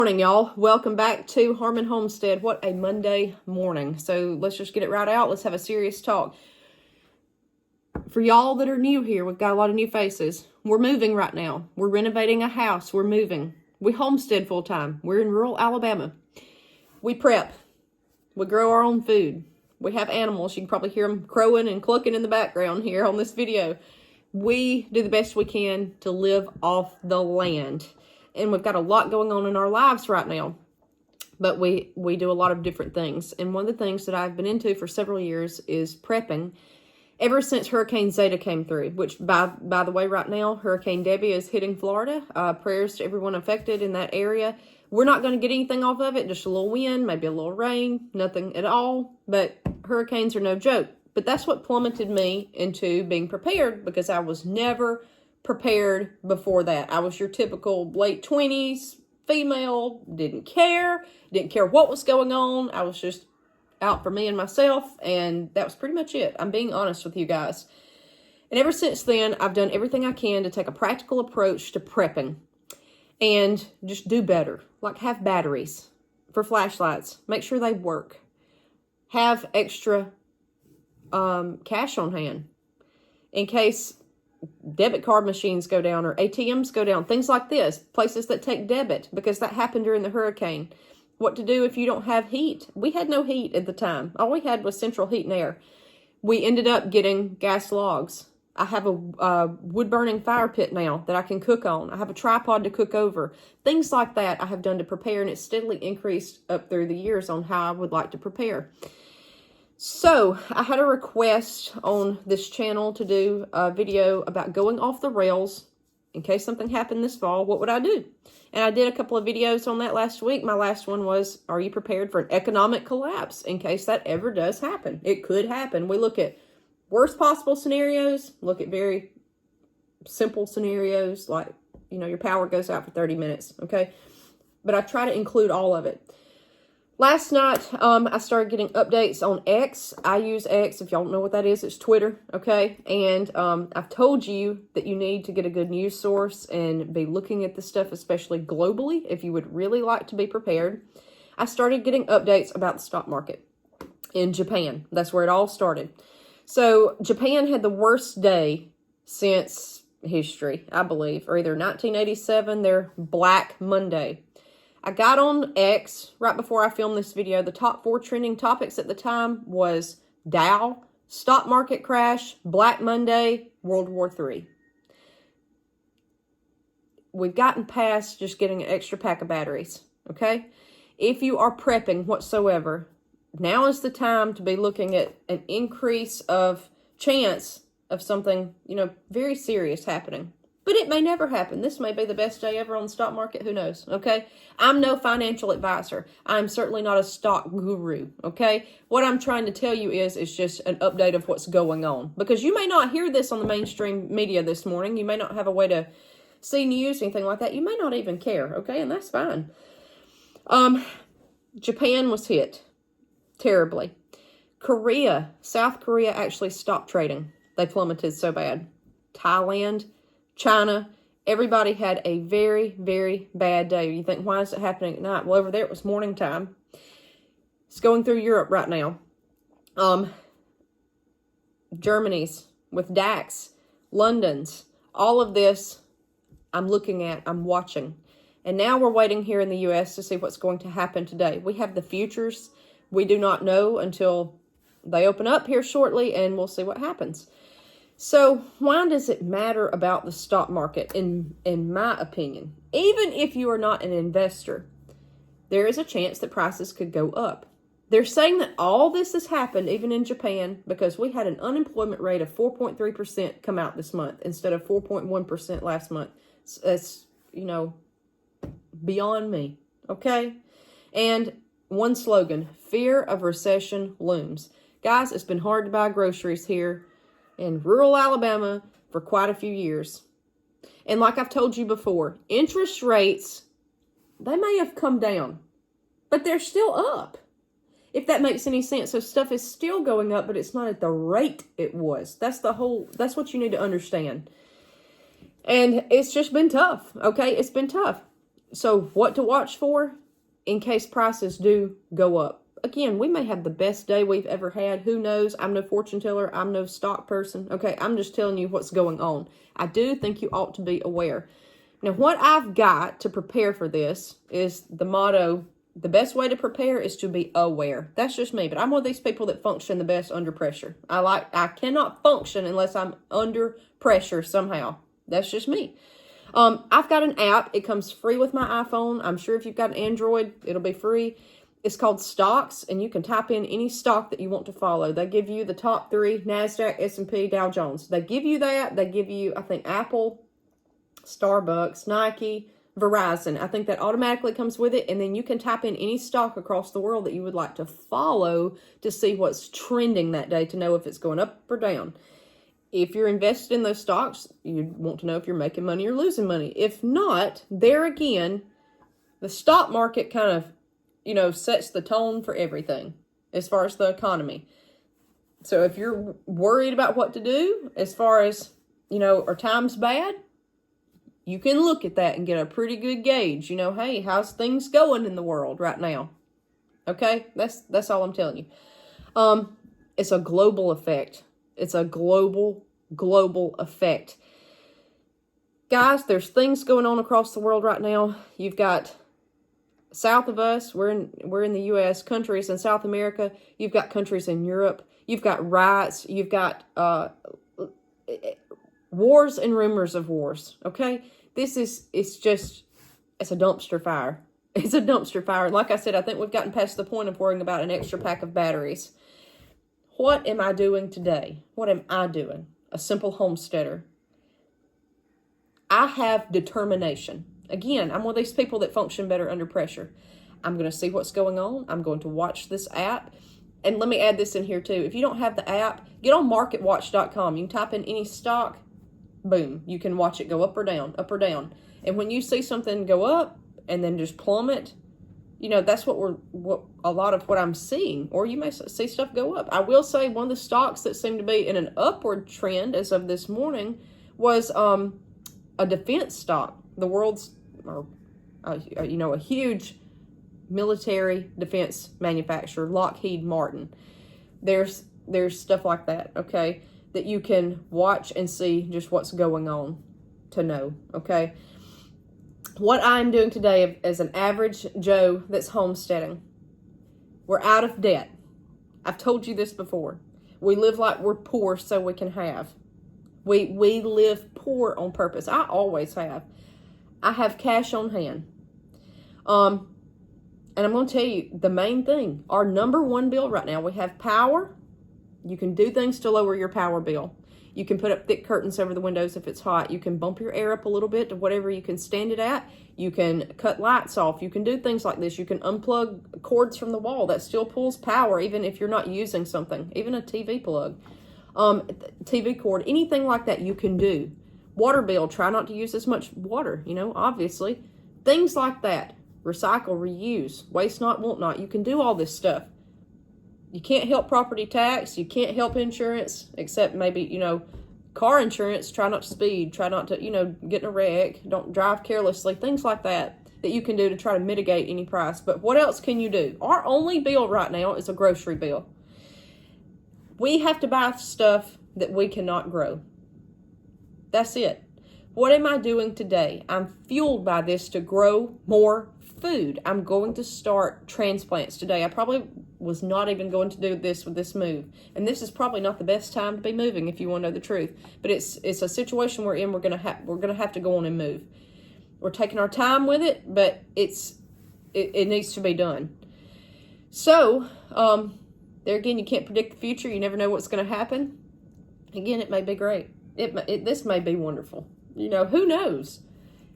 Morning, y'all. Welcome back to Harmon Homestead. What a Monday morning. So let's just get it right out. Let's have a serious talk. For y'all that are new here, we've got a lot of new faces. We're moving right now. We're renovating a house. We're moving. We homestead full time. We're in rural Alabama. We prep. We grow our own food. We have animals. You can probably hear them crowing and clucking in the background here on this video. We do the best we can to live off the land. And we've got a lot going on in our lives right now. But we do a lot of different things. And one of the things that I've been into for several years is prepping. Ever since Hurricane Zeta came through, which by the way, right now, Hurricane Debbie is hitting Florida. Prayers to everyone affected in that area. We're not going to get anything off of it. Just a little wind, maybe a little rain, nothing at all. But hurricanes are no joke. But that's what plummeted me into being prepared, because I was never prepared before that. I was your typical late 20s female, didn't care what was going on. I was just out for me and myself, and that was pretty much it. I'm being honest with you guys. And ever since then, I've done everything I can to take a practical approach to prepping and just do better. Like have batteries for flashlights, make sure they work, have extra cash on hand in case debit card machines go down or ATMs go down, things like this, places that take debit, because that happened during the hurricane. What to do if you don't have heat. We had no heat at the time. All we had was central heat and air. We ended up getting gas logs. I have a wood-burning fire pit now that I can cook on. I have a tripod to cook over. Things like that I have done to prepare, and it's steadily increased up through the years on how I would like to prepare. So, I had a request on this channel to do a video about going off the rails. In case something happened this fall, what would I do? And I did a couple of videos on that last week. My last one was, are you prepared for an economic collapse in case that ever does happen? It could happen. We look at worst possible scenarios, look at very simple scenarios, like, you know, your power goes out for 30 minutes, okay? But I try to include all of it. Last night, I started getting updates on X. I use X. If y'all don't know what that is, it's Twitter, okay? And I've told you that you need to get a good news source and be looking at this stuff, especially globally, if you would really like to be prepared. I started getting updates about the stock market in Japan. That's where it all started. So Japan had the worst day since history, I believe, or either 1987, their Black Monday. I got on X right before I filmed this video. The top 4 trending topics at the time was Dow, stock market crash, Black Monday, World War III. We've gotten past just getting an extra pack of batteries, okay? If you are prepping whatsoever, now is the time to be looking at an increase of chance of something, you know, very serious happening. But it may never happen. This may be the best day ever on the stock market. Who knows? Okay. I'm no financial advisor. I'm certainly not a stock guru. Okay. What I'm trying to tell you is just an update of what's going on, because you may not hear this on the mainstream media this morning. You may not have a way to see news, anything like that. You may not even care. Okay. And that's fine. Japan was hit terribly. South Korea actually stopped trading. They plummeted so bad. Thailand, China, everybody had a very, very bad day. You think, why is it happening at night? Well, over there it was morning time. It's going through Europe right now. Germany's with DAX, London's, all of this I'm looking at, I'm watching. And now we're waiting here in the U.S. to see what's going to happen today. We have the futures. We do not know until they open up here shortly, and we'll see what happens. So why does it matter about the stock market, in my opinion? Even if you are not an investor, there is a chance that prices could go up. They're saying that all this has happened, even in Japan, because we had an unemployment rate of 4.3% come out this month instead of 4.1% last month. That's, you know, beyond me, okay? And one slogan, fear of recession looms. Guys, it's been hard to buy groceries here in rural Alabama for quite a few years. And like I've told you before, interest rates, they may have come down, but they're still up. If that makes any sense. So stuff is still going up, but it's not at the rate it was. That's what you need to understand. And it's just been tough, okay? It's been tough. So what to watch for in case prices do go up. Again, we may have the best day we've ever had. Who knows? I'm no fortune teller. I'm no stock person. Okay, I'm just telling you what's going on. I do think you ought to be aware. Now, what I've got to prepare for this is the motto, the best way to prepare is to be aware. That's just me, but I'm one of these people that function the best under pressure. I cannot function unless I'm under pressure somehow. That's just me. I've got an app. It comes free with my iPhone. I'm sure if you've got an Android, it'll be free. It's called Stocks, and you can type in any stock that you want to follow. They give you the top 3, NASDAQ, S&P, Dow Jones. They give you that. They give you, I think, Apple, Starbucks, Nike, Verizon. I think that automatically comes with it, and then you can type in any stock across the world that you would like to follow to see what's trending that day to know if it's going up or down. If you're invested in those stocks, you want to know if you're making money or losing money. If not, there again, the stock market kind of, sets the tone for everything as far as the economy. So if you're worried about what to do as far as, are times bad, you can look at that and get a pretty good gauge. Hey, how's things going in the world right now? Okay, that's all I'm telling you. It's a global effect. It's a global effect. Guys, there's things going on across the world right now. You've got south of us, we're in the U.S., countries in South America. You've got countries in Europe. You've got riots. You've got wars and rumors of wars, okay? It's a dumpster fire. It's a dumpster fire. Like I said, I think we've gotten past the point of worrying about an extra pack of batteries. What am I doing today? What am I doing? A simple homesteader. I have determination. Again, I'm one of these people that function better under pressure. I'm going to see what's going on. I'm going to watch this app. And let me add this in here too. If you don't have the app, get on marketwatch.com. You can type in any stock. Boom. You can watch it go up or down, up or down. And when you see something go up and then just plummet, that's what a lot of what I'm seeing. Or you may see stuff go up. I will say one of the stocks that seemed to be in an upward trend as of this morning was a defense stock. The world's, a huge military defense manufacturer, Lockheed Martin. There's stuff like that, okay, that you can watch and see just what's going on to know, okay? What I'm doing today as an average Joe that's homesteading, we're out of debt. I've told you this before. We live like we're poor so we can have. We live poor on purpose. I always have. I have cash on hand. And I'm going to tell you the main thing. Our number one bill right now, we have power. You can do things to lower your power bill. You can put up thick curtains over the windows if it's hot. You can bump your air up a little bit to whatever you can stand it at. You can cut lights off. You can do things like this. You can unplug cords from the wall. That still pulls power even if you're not using something. Even a TV plug, TV cord, anything like that you can do. Water bill, try not to use as much water, obviously. Things like that. Recycle, reuse, waste not, want not. You can do all this stuff. You can't help property tax. You can't help insurance, except maybe, car insurance. Try not to speed. Try not to, get in a wreck. Don't drive carelessly. Things like that you can do to try to mitigate any price. But what else can you do? Our only bill right now is a grocery bill. We have to buy stuff that we cannot grow. That's it. What am I doing today? I'm fueled by this to grow more food. I'm going to start transplants today. I probably was not even going to do this with this move. And this is probably not the best time to be moving if you want to know the truth. But it's a situation we're in. We're going to have to go on and move. We're taking our time with it, but it needs to be done. So, there again, you can't predict the future. You never know what's going to happen. Again, it may be great. This may be wonderful. Who knows?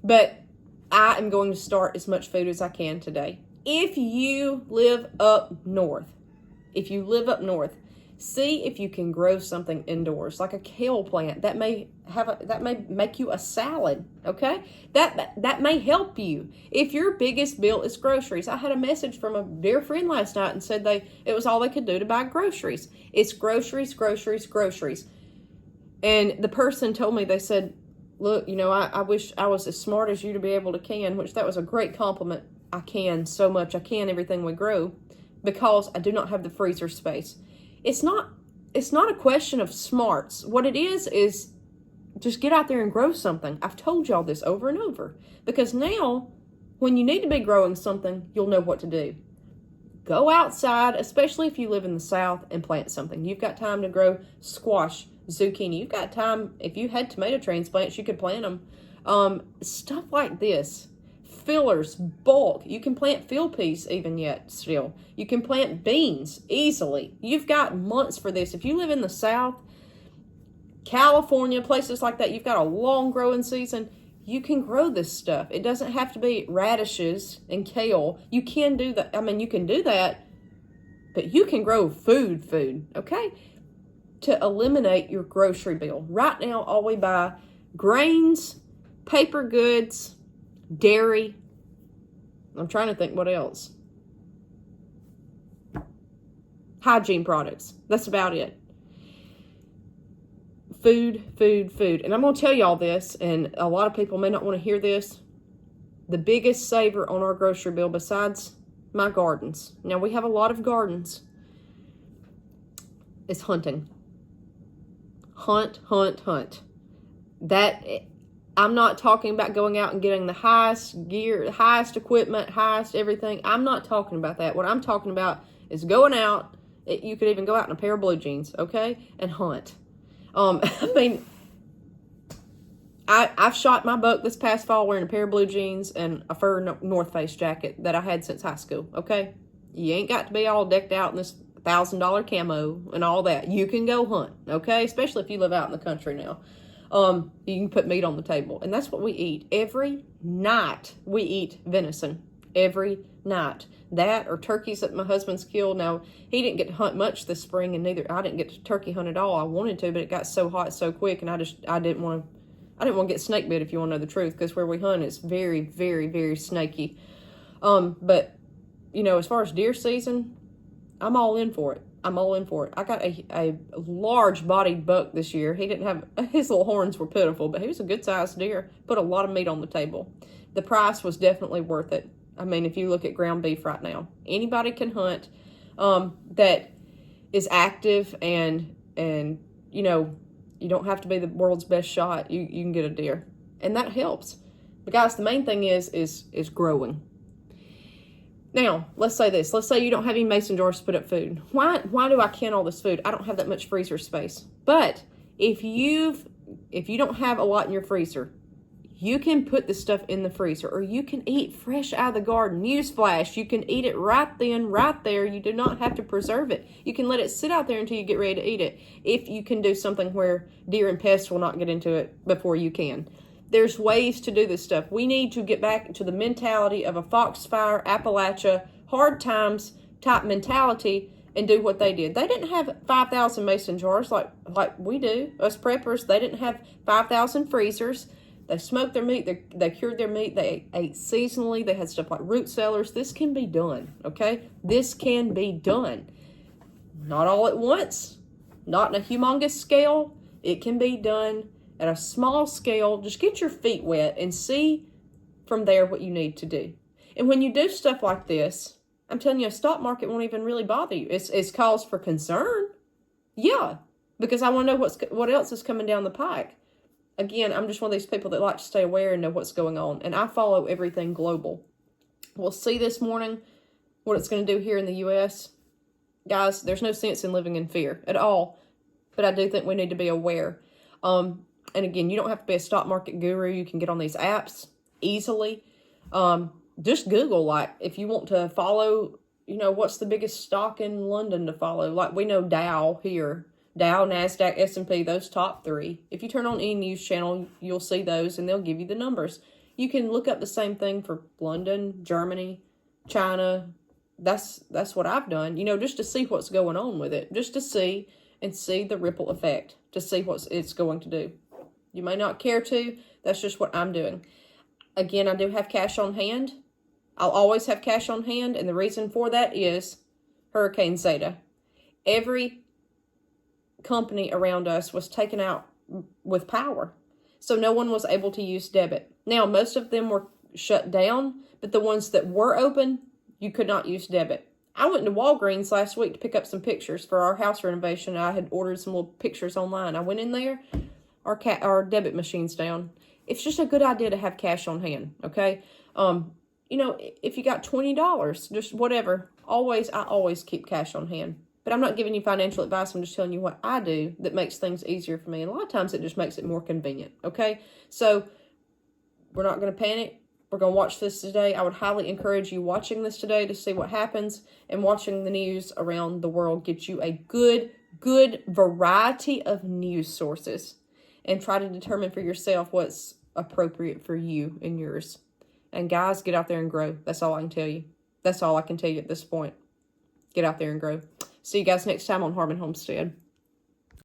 But I am going to start as much food as I can today. If you live up north, see if you can grow something indoors, like a kale plant. That may make you a salad, okay? That may help you. If your biggest bill is groceries. I had a message from a dear friend last night and said it was all they could do to buy groceries. It's groceries. And the person told me, they said, look, you know, I wish I was as smart as you to be able to can, which that was a great compliment. I can so much. I can everything we grow because I do not have the freezer space. It's not a question of smarts. What it is just get out there and grow something. I've told y'all this over and over, because now when you need to be growing something, you'll know what to do. Go outside, especially if you live in the South, and plant something. You've got time to grow squash, zucchini. You've got time. If you had tomato transplants, you could plant them. Stuff like this. Fillers, bulk. You can plant field peas even yet still. You can plant beans easily. You've got months for this. If you live in the South, California, places like that, you've got a long growing season. You can grow this stuff. It doesn't have to be radishes and kale. You can do that. I mean, you can do that, but you can grow food, okay? To eliminate your grocery bill. Right now, all we buy, grains, paper goods, dairy. I'm trying to think what else. Hygiene products. That's about it. Food. And I'm going to tell y'all this, and a lot of people may not want to hear this. The biggest saver on our grocery bill, besides my gardens, now we have a lot of gardens, is hunting. Hunt. That, I'm not talking about going out and getting the highest gear, the highest equipment, highest everything. I'm not talking about that. What I'm talking about is going out. You could even go out in a pair of blue jeans, okay, and hunt. I mean, I've shot my buck this past fall wearing a pair of blue jeans and a fur North Face jacket that I had since high school, okay? You ain't got to be all decked out in this $1,000 camo and all that. You can go hunt, okay? Especially if you live out in the country now. You can put meat on the table. And that's what we eat. Every night we eat venison. Every night. That or turkeys that my husband's killed. Now, he didn't get to hunt much this spring, and neither I didn't get to turkey hunt at all. I wanted to, but it got so hot so quick, and I didn't want to get snake bit, if you want to know the truth, because where we hunt is very, very, very snaky. But you know, as far as deer season, I'm all in for it. I got a large bodied buck this year. He didn't have, his little horns were pitiful, but he was a good sized deer. Put a lot of meat on the table. The price was definitely worth it. I mean, if you look at ground beef right now, anybody can hunt that is active, and you know, you don't have to be the world's best shot. You can get a deer, and that helps. But guys, the main thing is growing. Now, let's say this. Let's say you don't have any mason jars to put up food. Why do I can all this food? I don't have that much freezer space. But if you don't have a lot in your freezer, you can put this stuff in the freezer, or you can eat fresh out of the garden. Newsflash, you can eat it right then, right there. You do not have to preserve it. You can let it sit out there until you get ready to eat it. If you can do something where deer and pests will not get into it before you can. There's ways to do this stuff. We need to get back to the mentality of a Foxfire, Appalachia, hard times type mentality, and do what they did. They didn't have 5,000 mason jars like we do, us preppers. They didn't have 5,000 freezers. They smoked their meat. They cured their meat. They ate seasonally. They had stuff like root cellars. This can be done, okay? This can be done. Not all at once. Not in a humongous scale. It can be done at a small scale. Just get your feet wet and see from there what you need to do. And when you do stuff like this, I'm telling you, a stock market won't even really bother you. It's cause for concern. Yeah, because I want to know what else is coming down the pike. Again, I'm just one of these people that like to stay aware and know what's going on. And I follow everything global. We'll see this morning what it's going to do here in the U.S. Guys, there's no sense in living in fear at all. But I do think we need to be aware. And again, you don't have to be a stock market guru. You can get on these apps easily. Just Google, like, if you want to follow, you know, what's the biggest stock in London to follow? Like, we know Dow here. Dow, NASDAQ, S&P, those top three. If you turn on any news channel, you'll see those, and they'll give you the numbers. You can look up the same thing for London, Germany, China. That's what I've done, you know, just to see what's going on with it. Just to see and see the ripple effect, to see what it's going to do. You may not care to. That's just what I'm doing. Again, I do have cash on hand. I'll always have cash on hand, and the reason for that is Hurricane Zeta. Every company around us was taken out with power. So no one was able to use debit. Now, most of them were shut down, but the ones that were open, you could not use debit. I went to Walgreens last week to pick up some pictures for our house renovation. I had ordered some little pictures online. I went in there, our debit machine's down. It's just a good idea to have cash on hand, okay? You know, if you got $20, just whatever, I always keep cash on hand. But I'm not giving you financial advice. I'm just telling you what I do that makes things easier for me. And a lot of times it just makes it more convenient, okay? So we're not going to panic. We're going to watch this today. I would highly encourage you watching this today to see what happens, and watching the news around the world gets you a good variety of news sources, and try to determine for yourself what's appropriate for you and yours. And guys, get out there and grow. That's all I can tell you. That's all I can tell you at this point. Get out there and grow. See you guys next time on Homestead.